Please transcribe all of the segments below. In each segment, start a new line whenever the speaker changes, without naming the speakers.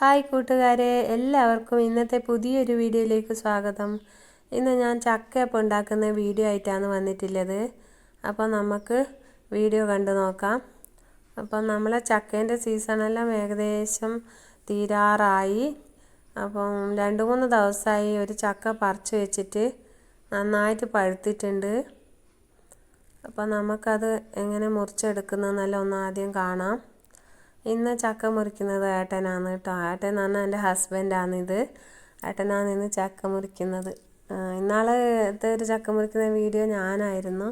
Hi കൂട്ടുകാരെ, എല്ലാവർക്കും ഇന്നത്തെ പുതിയൊരു വീഡിയോയിലേക്ക് സ്വാഗതം. ഇന്ന് ഞാൻ ചക്കയപ്പം ഉണ്ടാക്കുന്ന വീഡിയോ ആയിട്ടാണ് വന്നിട്ടുള്ളത്. അപ്പോൾ നമുക്ക് വീഡിയോ കണ്ടു നോക്കാം. അപ്പം നമ്മളെ ചക്കേൻ്റെ സീസണെല്ലാം ഏകദേശം തീരാറായി. അപ്പം 2-3 ദിവസമായി ഒരു ചക്ക പറിച്ച് വെച്ചിട്ട് നന്നായിട്ട് പഴുത്തിട്ടുണ്ട്. അപ്പം നമുക്കത് എങ്ങനെ മുറിച്ചെടുക്കുന്നതെന്നെല്ലാം ഒന്ന് ആദ്യം കാണാം. ഇന്ന് ചക്ക മുറിക്കുന്നത് ഏട്ടനാണ് കേട്ടോ. ഏട്ടൻ എന്ന് പറഞ്ഞാൽ എൻ്റെ ഹസ്ബൻഡാണിത്. ഏട്ടനാണ് ഇന്ന് ചക്ക മുറിക്കുന്നത്. ഇന്നാളത്തെ ഒരു ചക്ക മുറിക്കുന്ന വീഡിയോ ഞാനായിരുന്നു.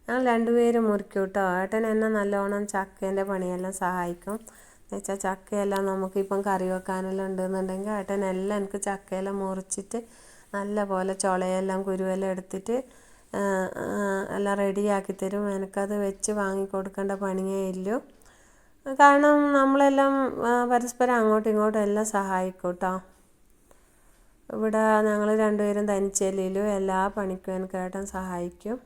ഞങ്ങൾ രണ്ടുപേരും മുറിക്കും കേട്ടോ. ഏട്ടൻ എന്നെ നല്ലോണം ചക്കേൻ്റെ പണിയെല്ലാം സഹായിക്കും. എന്നുവെച്ചാൽ ചക്കയെല്ലാം നമുക്കിപ്പം കറി വെക്കാനെല്ലാം ഉണ്ടെന്നുണ്ടെങ്കിൽ ഏട്ടൻ എല്ലാം എനിക്ക് ചക്കയെല്ലാം മുറിച്ചിട്ട് നല്ല പോലെ ചുളയെല്ലാം കുരുവെല്ലാം എടുത്തിട്ട് എല്ലാം റെഡിയാക്കി തരും. എനിക്കത് വെച്ച് വാങ്ങിക്കൊടുക്കേണ്ട പണിയേ ഇല്ലൂ. കാരണം നമ്മളെല്ലാം പരസ്പരം അങ്ങോട്ടും ഇങ്ങോട്ടും എല്ലാം സഹായിക്കും കേട്ടോ. ഇവിടെ ഞങ്ങൾ രണ്ടുപേരും തനിച്ചല്ലേലും എല്ലാ പണിക്കും എനിക്ക് ഏട്ടൻ സഹായിക്കും.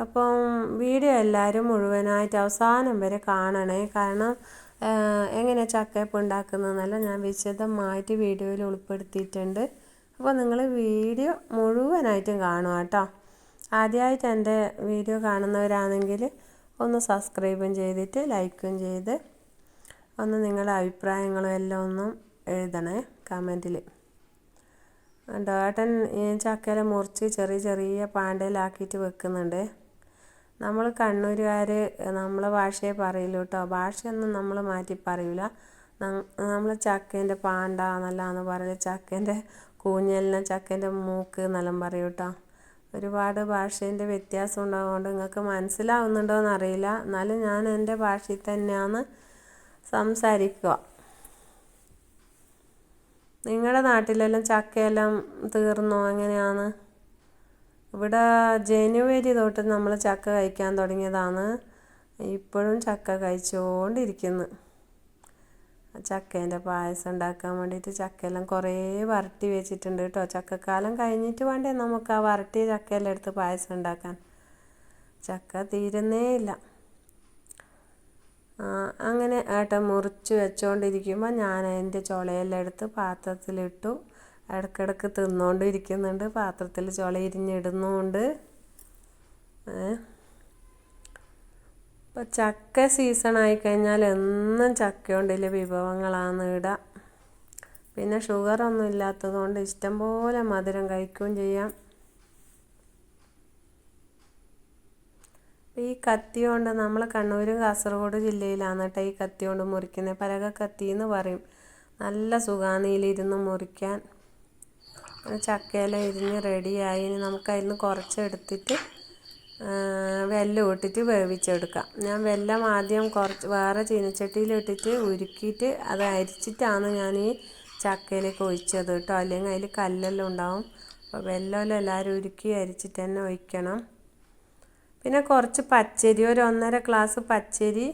അപ്പം വീഡിയോ എല്ലാവരും മുഴുവനായിട്ട് അവസാനം വരെ കാണണേ. കാരണം എങ്ങനെ ചക്കയപ്പം ഉണ്ടാക്കുന്നതെന്നെല്ലാം ഞാൻ വിശദമായിട്ട് വീഡിയോയിൽ ഉൾപ്പെടുത്തിയിട്ടുണ്ട്. അപ്പോൾ നിങ്ങൾ വീഡിയോ മുഴുവനായിട്ടും കാണുക കേട്ടോ. ആദ്യമായിട്ട് എൻ്റെ വീഡിയോ കാണുന്നവരാണെങ്കിൽ ഒന്ന് സബ്സ്ക്രൈബും ചെയ്തിട്ട് ലൈക്കും ചെയ്ത് ഒന്ന് നിങ്ങളുടെ അഭിപ്രായങ്ങളും എല്ലാം ഒന്നും എഴുതണേ കമൻറ്റിൽ. ഏട്ടൻ ഈ ചക്കയെല്ലാം മുറിച്ച് ചെറിയ ചെറിയ പാണ്ടയിലാക്കിയിട്ട് വെക്കുന്നുണ്ട്. നമ്മൾ കണ്ണൂരുകാർ നമ്മളെ ഭാഷയെ പറയില്ല കേട്ടോ. ഭാഷയൊന്നും നമ്മൾ മാറ്റി പറയില്ല. നമ്മൾ ചക്കേൻ്റെ പാണ്ട എന്നെല്ലാമാണ് പറയുക. ചക്കേൻ്റെ കൂഞ്ഞലിനെ ചക്കേൻ്റെ മൂക്ക് എന്നെല്ലാം പറയും കേട്ടോ. ഒരുപാട് ഭാഷേൻ്റെ വ്യത്യാസം ഉണ്ടാകുകൊണ്ട് നിങ്ങൾക്ക് മനസ്സിലാവുന്നുണ്ടോയെന്ന് അറിയില്ല. എന്നാലും ഞാൻ എൻ്റെ ഭാഷയിൽ തന്നെയാണ് സംസാരിക്കുക. നിങ്ങളുടെ നാട്ടിലെല്ലാം ചക്കയെല്ലാം തീർന്നോ? എങ്ങനെയാണ്? ഇവിടെ ജനുവരി തൊട്ട് നമ്മൾ ചക്ക കഴിക്കാൻ തുടങ്ങിയതാണ്. ഇപ്പോഴും ചക്ക കഴിച്ചുകൊണ്ടിരിക്കുന്നു. ചക്കേൻ്റെ പായസം ഉണ്ടാക്കാൻ വേണ്ടിയിട്ട് ചക്കയെല്ലാം കുറേ വരട്ടി വെച്ചിട്ടുണ്ട് കേട്ടോ. ചക്കക്കാലം കഴിഞ്ഞിട്ട് വേണ്ടേ നമുക്ക് ആ വരട്ടിയ ചക്കയെല്ലാം എടുത്ത് പായസം ഉണ്ടാക്കാൻ. ചക്ക തീരുന്നേ ഇല്ല. അങ്ങനെ ഏട്ടൻ മുറിച്ച് വെച്ചുകൊണ്ടിരിക്കുമ്പോൾ ഞാൻ അതിൻ്റെ ചുളയെല്ലാം എടുത്ത് പാത്രത്തിലിട്ടു. ഇടയ്ക്കിടയ്ക്ക് തിന്നുകൊണ്ടിരിക്കുന്നുണ്ട്. പാത്രത്തിൽ ചുള ഇരിഞ്ഞിടുന്നുമുണ്ട്. ഇപ്പോൾ ചക്ക സീസണായി കഴിഞ്ഞാൽ എന്നും ചക്ക കൊണ്ടുള്ള വിഭവങ്ങളാണ് ഇടുക. പിന്നെ ഷുഗറൊന്നും ഇല്ലാത്തത് കൊണ്ട് ഇഷ്ടംപോലെ മധുരം കഴിക്കുകയും ചെയ്യാം. ഈ കത്തി കൊണ്ട് നമ്മൾ കണ്ണൂർ കാസർഗോഡ് ജില്ലയിലാണ് കേട്ടോ ഈ കത്തി കൊണ്ട് മുറിക്കുന്നത്. പലക കത്തി എന്ന് പറയും. നല്ല സുഖമാണ് ഇതിലിരുന്ന് മുറിക്കാൻ. ചക്കയെല്ലാം ഇരിഞ്ഞ് റെഡിയായി. ഇനി നമുക്കതിൽ നിന്ന് കുറച്ചെടുത്തിട്ട് വെല്ലം ഇട്ടിട്ട് വേവിച്ചെടുക്കാം. ഞാൻ വെല്ലം ആദ്യം കുറച്ച് വേറെ ചീനച്ചട്ടിയിലിട്ടിട്ട് ഉരുക്കിയിട്ട് അത് അരിച്ചിട്ടാണ് ഞാൻ ഈ ചക്കയിലേക്ക് ഒഴിച്ചത് കേട്ടോ. അല്ലെങ്കിൽ അതിൽ കല്ലെല്ലാം ഉണ്ടാവും. അപ്പോൾ വെല്ലമെല്ലാം എല്ലാവരും ഉരുക്കി അരിച്ചിട്ട് തന്നെ ഒഴിക്കണം. പിന്നെ കുറച്ച് പച്ചരി, ഒരു 1.5 ഗ്ലാസ് പച്ചരി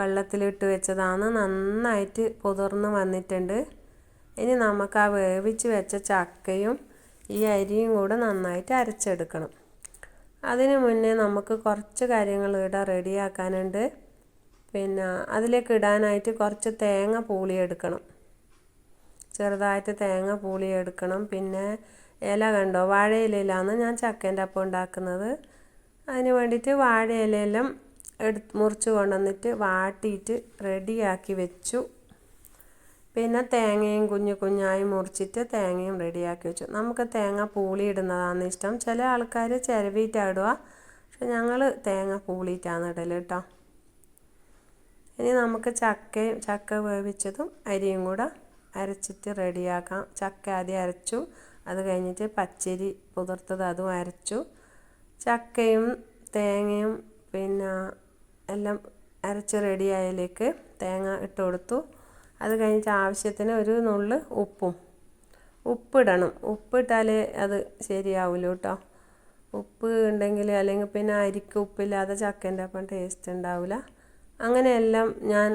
വെള്ളത്തിലിട്ട് വെച്ചതാണ്. നന്നായിട്ട് കുതിർന്ന് വന്നിട്ടുണ്ട്. ഇനി നമുക്ക് ആ വേവിച്ച് വെച്ച ചക്കയും ഈ അരിയും കൂടെ നന്നായിട്ട് അരച്ചെടുക്കണം. അതിന് മുന്നേ നമുക്ക് കുറച്ച് കാര്യങ്ങൾ ഇവിടെ റെഡിയാക്കാനുണ്ട്. പിന്നെ അതിലേക്ക് ഇടാനായിട്ട് കുറച്ച് തേങ്ങ പൂളിയെടുക്കണം. ചെറുതായിട്ട് തേങ്ങ പൂളിയെടുക്കണം. പിന്നെ ഇല കണ്ടോ, വാഴയിലയിലാണ് ഞാൻ ചക്കേൻ്റെ അപ്പം ഉണ്ടാക്കുന്നത്. അതിന് വേണ്ടിയിട്ട് വാഴയിലയെല്ലാം മുറിച്ച് കൊണ്ടുവന്നിട്ട് വാട്ടിയിട്ട് റെഡിയാക്കി വെച്ചു. പിന്നെ തേങ്ങയും കുഞ്ഞു കുഞ്ഞായി മുറിച്ചിട്ട് തേങ്ങയും റെഡിയാക്കി വെച്ചു. നമുക്ക് തേങ്ങ പൂളി ഇടുന്നതാണ് ഇഷ്ടം. ചില ആൾക്കാർ ചിരവിയിട്ടാണ് ഇടുക. പക്ഷെ ഞങ്ങൾ തേങ്ങ പൂളിയിട്ടാണ് ഇടൽ കേട്ടോ. ഇനി നമുക്ക് ചക്ക വേവിച്ചതും അരിയും കൂടെ അരച്ചിട്ട് റെഡിയാക്കാം. ചക്ക ആദ്യം അരച്ചു. അത് കഴിഞ്ഞിട്ട് പച്ചരി പുതിർത്തത് അതും അരച്ചു. ചക്കയും തേങ്ങയും പിന്നെ എല്ലാം അരച്ച് റെഡിയായതിലേക്ക് തേങ്ങ ഇട്ട് കൊടുത്തു. അത് കഴിഞ്ഞിട്ട് ആവശ്യത്തിന് ഒരു നുള്ള് ഉപ്പിടണം. ഉപ്പിട്ടാലേ അത് ശരിയാവില്ല കേട്ടോ. ഉപ്പ് ഉണ്ടെങ്കിൽ അല്ലെങ്കിൽ പിന്നെ അരിക്ക് ഉപ്പില്ലാതെ ചക്കേൻ്റെ അപ്പം ടേസ്റ്റ് ഉണ്ടാവില്ല. അങ്ങനെയെല്ലാം ഞാൻ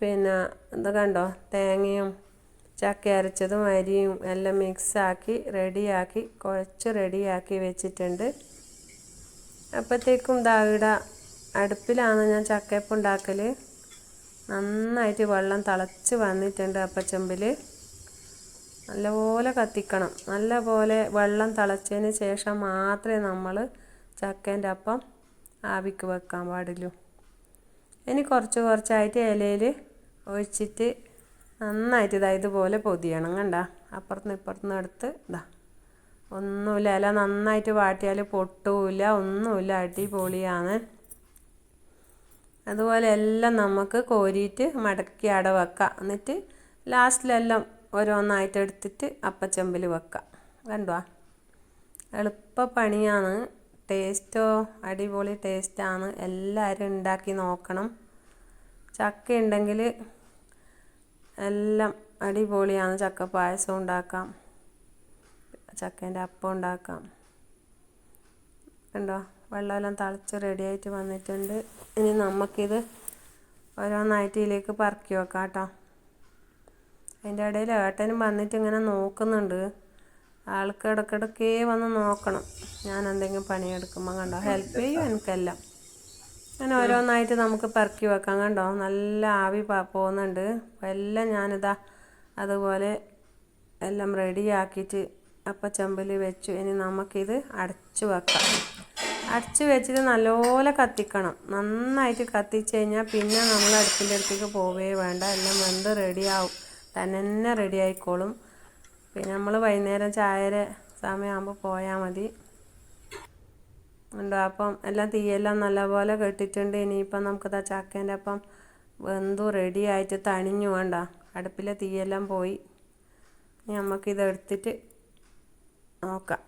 പിന്നെ ഇത് കണ്ടോ, തേങ്ങയും ചക്ക അരച്ചതും അരിയും എല്ലാം മിക്സാക്കി റെഡിയാക്കി കുഴച്ച് റെഡിയാക്കി വെച്ചിട്ടുണ്ട്. അപ്പോഴത്തേക്കും ഇവിടെ അടുപ്പിലാണ് ഞാൻ ചക്കയപ്പം ഉണ്ടാക്കൽ. നന്നായിട്ട് വെള്ളം തിളച്ച് വന്നിട്ടുണ്ട് അപ്പച്ചെമ്പിൽ. നല്ലപോലെ കത്തിക്കണം. നല്ലപോലെ വെള്ളം തിളച്ചതിന് ശേഷം മാത്രമേ നമ്മൾ ചക്കേൻ്റെ അപ്പം ആവിക്ക് വെക്കാൻ പാടുള്ളൂ. ഇനി കുറച്ചായിട്ട് ഇലയിൽ ഒഴിച്ചിട്ട് നന്നായിട്ട് ഇതുപോലെ പൊതിയണം. കണ്ട അപ്പുറത്തുനിന്ന് ഇപ്പുറത്തുനിന്ന് എടുത്ത് ഒന്നുമില്ല. ഇല നന്നായിട്ട് വാട്ടിയാൽ പൊട്ടുമില്ല, ഒന്നുമില്ല, അടിപൊളിയാണ്. അതുപോലെ എല്ലാം നമുക്ക് കോരിയിട്ട് മടക്കി അവിടെ വെക്കാം. എന്നിട്ട് ലാസ്റ്റിലെല്ലാം ഓരോന്നായിട്ട് എടുത്തിട്ട് അപ്പച്ചെമ്പിൽ വെക്കാം. കണ്ടോ, എളുപ്പ പണിയാണ്. ടേസ്റ്റോ അടിപൊളി ടേസ്റ്റാണ്. എല്ലാവരും ഉണ്ടാക്കി നോക്കണം. ചക്ക ഉണ്ടെങ്കിൽ എല്ലാം അടിപൊളിയാണ്. ചക്ക പായസം ഉണ്ടാക്കാം, ചക്കേൻ്റെ അപ്പം ഉണ്ടാക്കാം. കണ്ടോ, വെള്ളമെല്ലാം തിളച്ച് റെഡിയായിട്ട് വന്നിട്ടുണ്ട്. ഇനി നമുക്കിത് ഓരോന്നായിട്ട് ഇതിലേക്ക് പറക്കി വെക്കാം കേട്ടോ. അതിൻ്റെ ഇടയിൽ ഏട്ടനും വന്നിട്ട് ഇങ്ങനെ നോക്കുന്നുണ്ട്. ആൾക്ക് ഇടയ്ക്കിടയ്ക്കേ വന്ന് നോക്കണം ഞാൻ എന്തെങ്കിലും പണിയെടുക്കുമ്പോൾ. കണ്ടോ, ഹെൽപ്പ് ചെയ്യും എനിക്കെല്ലാം. അങ്ങനെ ഓരോന്നായിട്ട് നമുക്ക് പറക്കി വെക്കാം. കണ്ടോ, നല്ല ആവി പോകുന്നുണ്ട്. എല്ലാം ഞാനിതാ അതുപോലെ എല്ലാം റെഡിയാക്കിയിട്ട് അപ്പച്ചെമ്പിൽ വെച്ചു. ഇനി നമുക്കിത് അടച്ചു വെക്കാം. അടച്ചു വെച്ചിട്ട് നല്ലപോലെ കത്തിക്കണം. നന്നായിട്ട് കത്തിച്ച് കഴിഞ്ഞാൽ പിന്നെ നമ്മൾ അടുപ്പിൻ്റെ അടുത്തേക്ക് പോവേ വേണ്ട. എല്ലാം വെന്ത് റെഡിയാവും, തന്നെ റെഡി ആയിക്കോളും. പിന്നെ നമ്മൾ വൈകുന്നേരം ചായയുടെ സമയമാകുമ്പോൾ പോയാൽ മതി. ഉണ്ടോ, അപ്പം എല്ലാം തീയെല്ലാം നല്ലപോലെ കെട്ടിയിട്ടുണ്ട്. ഇനിയിപ്പം നമുക്കിതാ ചക്കേൻ്റെ അപ്പം വെന്തു റെഡി ആയിട്ട് തണിഞ്ഞു. വേണ്ട, അടുപ്പിലെ തീയെല്ലാം പോയി. ഇനി നമുക്കിത് എടുത്തിട്ട് നോക്കാം.